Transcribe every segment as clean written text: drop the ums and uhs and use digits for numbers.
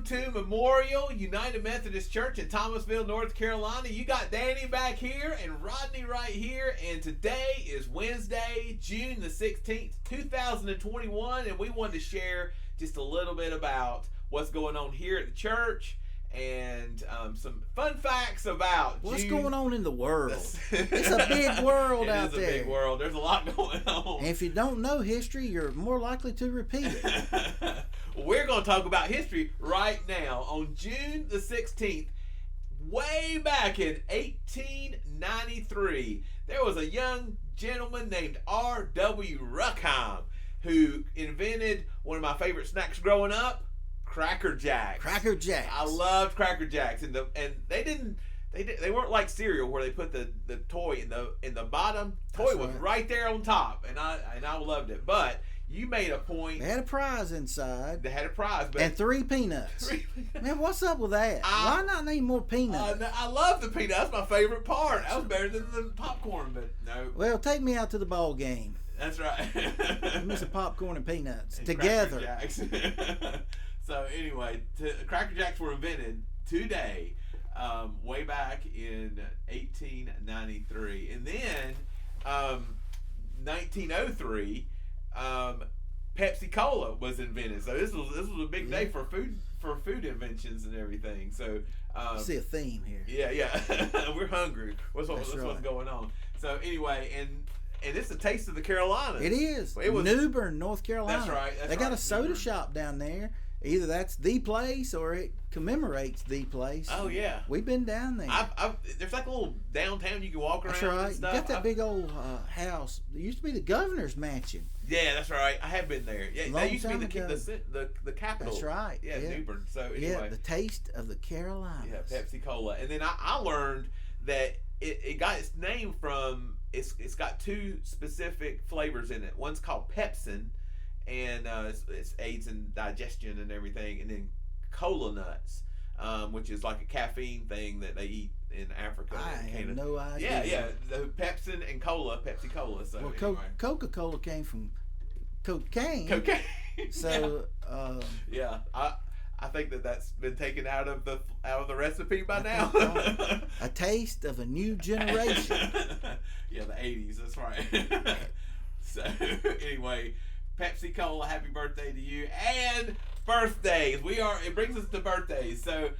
to Memorial United Methodist Church in Thomasville, North Carolina. You got Danny back here and Rodney right here. And today is Wednesday, June the 16th, 2021. And we wanted to share just a little bit about what's going on here at the church and some fun facts about what's going on in the world. It's a big world out there. It is a big world. There's a lot going on. And if you don't know history, you're more likely to repeat it. We're going to talk about history right now. On June the 16th, way back in 1893, there was a young gentleman named R.W. Ruckheim who invented one of my favorite snacks growing up, Cracker Jacks. Cracker Jacks. I loved Cracker Jacks, and they weren't like cereal where they put the toy in the bottom. Toy was right there on top, and I loved it. But you made a point. They had a prize inside. They had a prize, but and 3 peanuts. Man, what's up with that? Why not need more peanuts? I love the peanuts. That's my favorite part. That was better than the popcorn, but no. Well, take me out to the ball game. That's right. Give me some popcorn and peanuts and together. Cracker Jacks. So anyway, Cracker Jacks were invented today, way back in 1893, and then 1903, Pepsi Cola was invented. So this was a big day for food inventions and everything. So I see a theme here. Yeah. We're hungry. What's going on? So anyway, and it's a taste of the Carolinas. It is. It was New Bern, North Carolina. That's right. They got a soda shop down there. Either that's the place or it commemorates the place. Oh yeah, we've been down there. There's like a little downtown you can walk around. That's right. And stuff. You got that big old house. It used to be the governor's mansion. Yeah, that's right. I have been there. Yeah, that used to be the capital. That's right. Yeah, New Bern. So anyway, yeah, the taste of the Carolinas. Yeah, Pepsi Cola, and then I learned that it got its name from it's got 2 specific flavors in it. One's called Pepsin. And it aids in digestion and everything. And then cola nuts, which is like a caffeine thing that they eat in Africa. I have no idea. Yeah. The Pepsin and Pepsi Cola. So well, anyway. Coca-Cola came from cocaine. So yeah. I think that's been taken out of the recipe by now. A taste of a new generation. Yeah, the 80s. That's right. So anyway. Pepsi Cola, happy birthday to you. And birthdays. It brings us to birthdays. So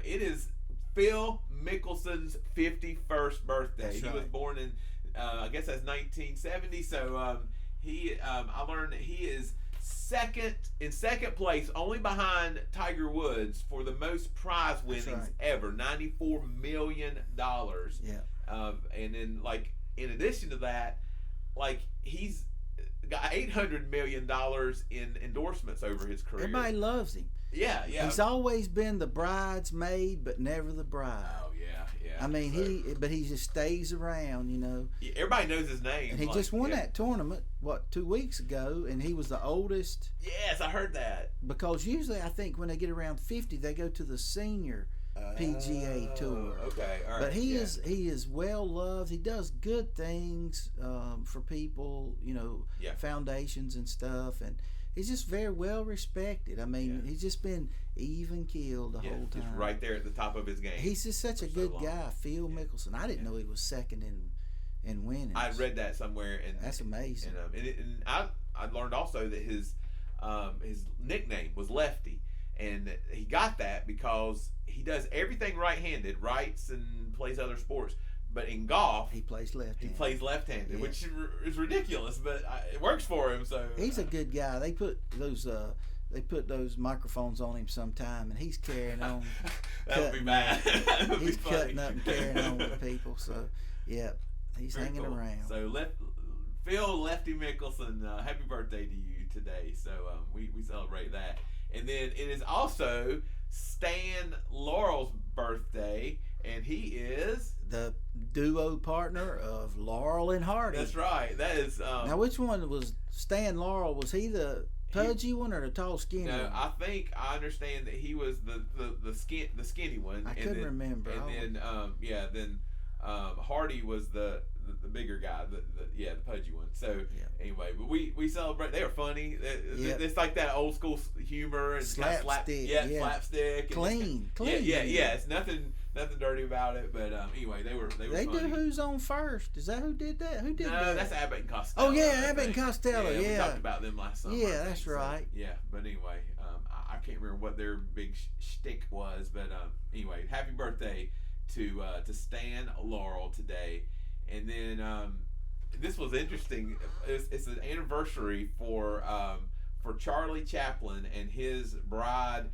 it is Phil Mickelson's 51st birthday. That's right. He was born in I guess that's 1970. So I learned that he is in second place, only behind Tiger Woods for the most prize winnings ever, $94 million. Yeah. And then in addition to that, he's got $800 million in endorsements over his career. Everybody loves him. Yeah. He's always been the bridesmaid, but never the bride. Oh yeah. I mean, he just stays around, Yeah, everybody knows his name. And he just won that tournament 2 weeks ago, and he was the oldest. Yes, I heard that. Because usually, I think when they get around 50, they go to the senior PGA Tour. Okay, all right. But he is well loved. He does good things for people, foundations and stuff, and he's just very well respected. I mean, he's just been even keeled the whole time. Just right there at the top of his game. He's just such a good guy, Phil Mickelson. I didn't know he was second in winnings. I read that somewhere, and that's amazing. And I learned also that his nickname was Lefty. And he got that because he does everything right-handed, writes and plays other sports. But in golf, he plays left-handed. Which is ridiculous, but it works for him. So he's a good guy. They put those microphones on him sometime, and he's carrying on. That would be bad. He's cutting up and carrying on with people. So he's very hanging around. So Phil Lefty Mickelson, happy birthday to you today. So we celebrate that. And then it is also Stan Laurel's birthday, and he is the duo partner of Laurel and Hardy. That's right. That is. Now, which one was Stan Laurel? Was he the pudgy one or the tall, skinny one? No, I understand that he was the skinny one. I couldn't remember. And then Hardy was the bigger guy, the pudgy one. So anyway, but we celebrate. They were funny. It's like that old school humor and slapstick. Slapstick. Clean. Yeah. It's nothing dirty about it. But anyway, they were They funny. do Who's on First? Is that who did that? Who did that? No, that's Abbott and Costello. Oh yeah, Abbott and Costello. We talked about them last summer. Yeah, that's right. So, yeah, but anyway, I can't remember what their big shtick was, but anyway, happy birthday to Stan Laurel today. And then this was interesting. It's an anniversary for Charlie Chaplin and his bride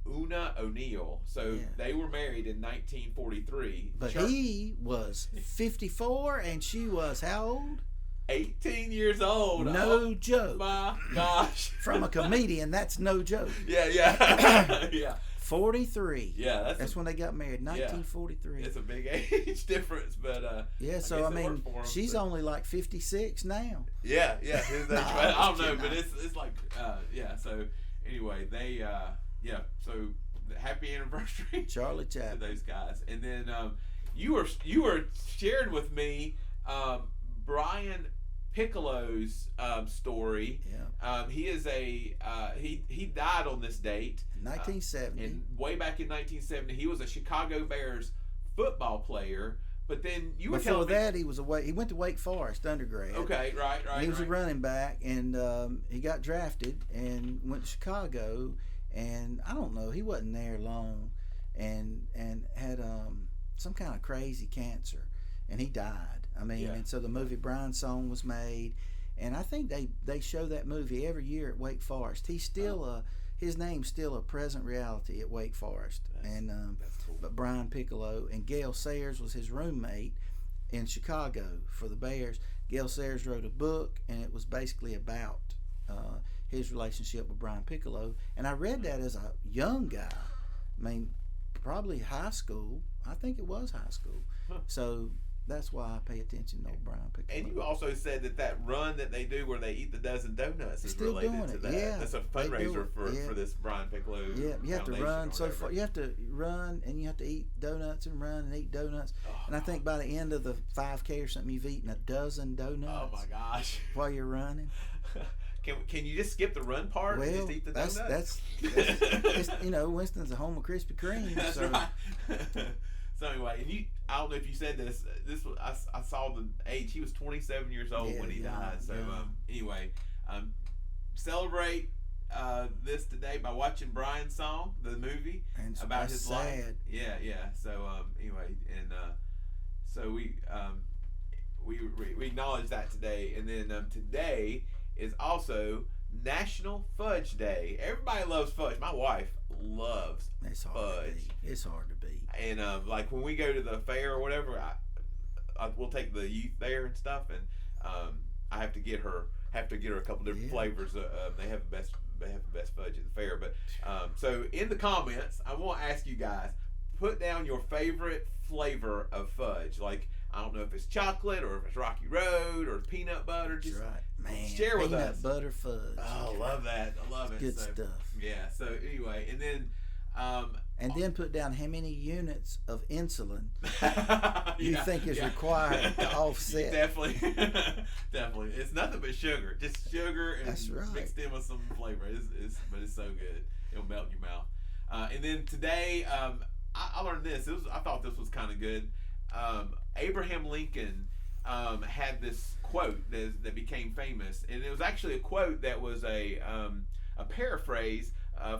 Una O'Neill. So they were married in 1943. But he was 54 and she was how old? 18 years old. No joke. My gosh. From a comedian, that's no joke. Yeah. Yeah. 43. Yeah, that's when they got married. 1943. It's a big age difference, but so I mean, she's only like 56 now. Yeah. I don't know, but it's like So anyway, they So happy anniversary, Charlie Chaplin, to those guys. And then you were shared with me Brian Piccolo's story. Yeah. He is he died on this date. 1970. And way back in 1970, he was a Chicago Bears football player. But then you were telling me that he went to Wake Forest undergrad. Okay, right. He was a running back, and he got drafted and went to Chicago. And I don't know, he wasn't there long, and had some kind of crazy cancer, and he died. I mean, and so the movie Brian Song was made, and I think they show that movie every year at Wake Forest. He's still his name's still a present reality at Wake Forest. That's cool. But Brian Piccolo and Gale Sayers was his roommate in Chicago for the Bears. Gale Sayers wrote a book, and it was basically about his relationship with Brian Piccolo. And I read that as a young guy. I mean, probably high school. I think it was high school. So that's why I pay attention to old Brian Piccolo. And you also said that run that they do where they eat the dozen donuts is still related doing to it. that. Yeah, that's a fundraiser for this Brian Piccolo. Yeah, you have to run so far. You have to run, and you have to eat donuts and run and eat donuts. And I think by the end of the 5K or something, you've eaten a dozen donuts. Oh my gosh! While you're running. Can you just skip the run part and just eat the donuts? That's Winston's a home of Krispy Kreme. That's right. So anyway, and I don't know if you said this. I saw the age. He was 27 years old when he died. So anyway, celebrate this today by watching Brian's Song, the movie about his life. Yeah. So anyway, and so we acknowledge that today, and then today is also National Fudge Day. Everybody loves fudge. My wife loves fudge. It's hard to beat. And like when we go to the fair or whatever, we'll take the youth there and stuff, and I have to get her a couple different flavors. They have the best fudge at the fair. But so in the comments, I want to ask you guys, put down your favorite flavor of fudge. Like, I don't know if it's chocolate or if it's Rocky Road or peanut butter. Just share with us. Peanut butter fudge. Oh, love that. I love it. Good stuff. Yeah. So anyway, and then then put down how many units of insulin you think is required to offset. Definitely. It's nothing but sugar. Just sugar and mixed in with some flavor. But it's so good. It'll melt in your mouth. And then today, I learned this. I thought this was kind of good. Abraham Lincoln had this quote that became famous, and it was actually a quote that was a paraphrase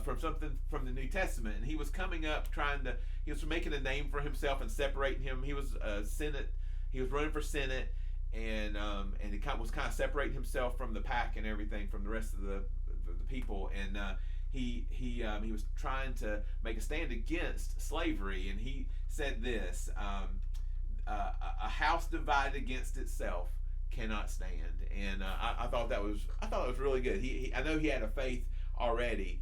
from something from the New Testament. And he was coming up he was making a name for himself and separating him. He was he was running for Senate, and he was kind of separating himself from the pack and everything, from the rest of the people. And he was trying to make a stand against slavery, and he said this: a house divided against itself cannot stand. And I thought that was really good. I know he had a faith already,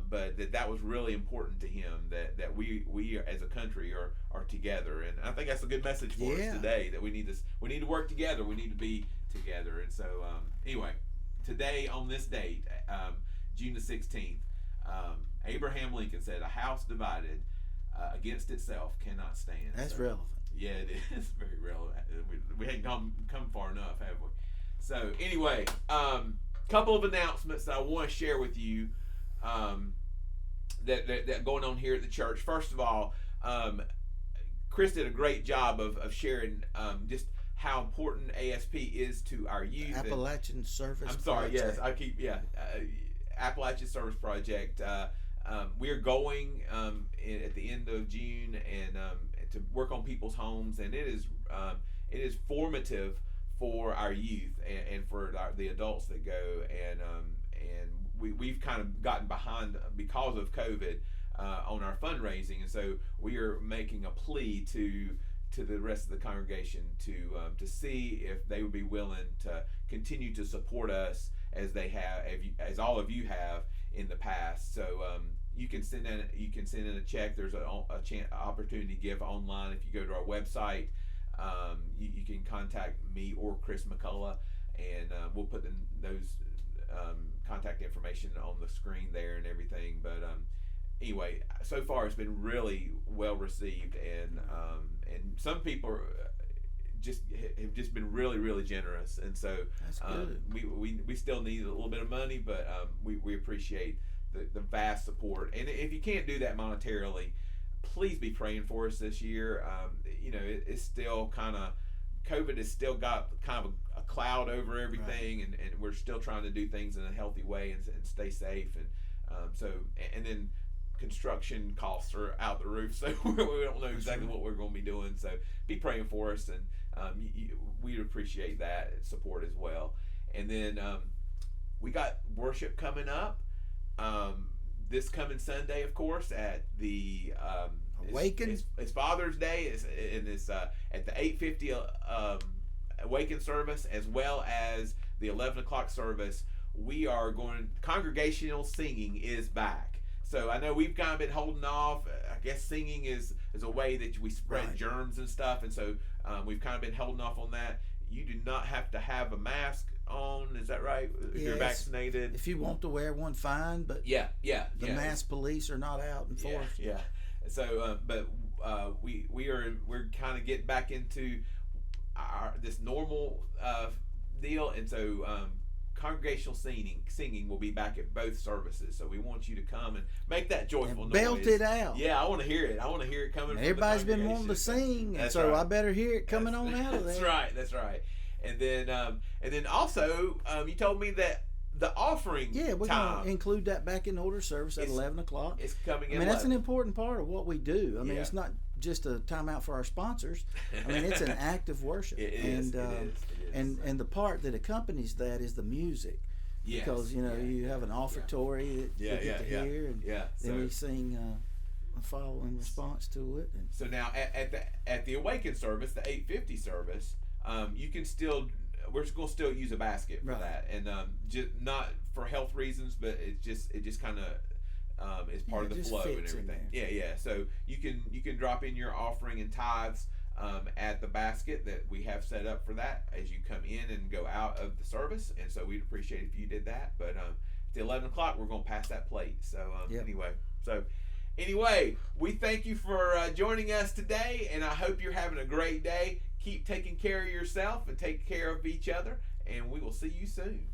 but that was really important to him, that we as a country are together. And I think that's a good message for us today, that we need to work together. We need to be together. And so anyway, today on this date, June the 16th, Abraham Lincoln said, "A house divided against itself cannot stand." That's relevant. Yeah, it is very relevant. We hadn't come far enough, have we? So anyway, couple of announcements that I want to share with you that going on here at the church. First of all, Chris did a great job of sharing just how important ASP is to our youth. Appalachian Service I'm sorry, Project. yes, I keep, Appalachian Service Project. We're going at the end of June and to work on people's homes, and it is formative for our youth and for the adults that go, and we've kind of gotten behind because of COVID on our fundraising, and so we are making a plea to the rest of the congregation to see if they would be willing to continue to support us as they have, as all of you have in the past. So you can send in a check. There's an opportunity to give online if you go to our website. You can contact me or Chris McCullough, and we'll put those contact information on the screen there and everything. But anyway, so far it's been really well received, and some people have just been really, really generous, and so that's good. We still need a little bit of money, but we appreciate the vast support. And if you can't do that monetarily, please be praying for us this year. It's still COVID has still got kind of a cloud over everything, right. and we're still trying to do things in a healthy way and stay safe. And then construction costs are out the roof, so we don't know exactly what we're going to be doing. So be praying for us, and we appreciate that support as well. And then we got worship coming up this coming Sunday, of course, at the Awaken. It's Father's Day. It's at the 8:50 Awaken service, as well as the 11 o'clock service. We are going. Congregational singing is back. So I know we've kind of been holding off. I guess singing is a way that we spread germs and stuff, and so we've kind of been holding off on that. You do not have to have a mask on. Is that right? If you're vaccinated. If you want to wear one, fine. But the mask police are not out in force. Yeah. So, we're kind of getting back into this normal deal, and so congregational singing will be back at both services. So we want you to come and make that joyful noise. Belt it out. Yeah, I want to hear it. I want to hear it coming. Everybody's been wanting to sing, and so I better hear it coming on out of there. That's right. And then also you told me that the offering we're going to include that back in order service at 11 o'clock. It's coming in. That's an important part of what we do. I mean, it's not just a time out for our sponsors. I mean, it's an act of worship. It is. And the part that accompanies that is the music. Yes. Because, you have an offertory that you get to hear, and then we sing a following response to it. And so now at the Awaken service, the 8:50 service, you can still... We're going to still use a basket for that, and just not for health reasons, but it just kind of is part of the flow and everything. Yeah. So you can drop in your offering and tithes at the basket that we have set up for that as you come in and go out of the service, and so we'd appreciate if you did that. But at the 11 o'clock, we're going to pass that plate. So anyway, we thank you for joining us today, and I hope you're having a great day. Keep taking care of yourself and take care of each other, and we will see you soon.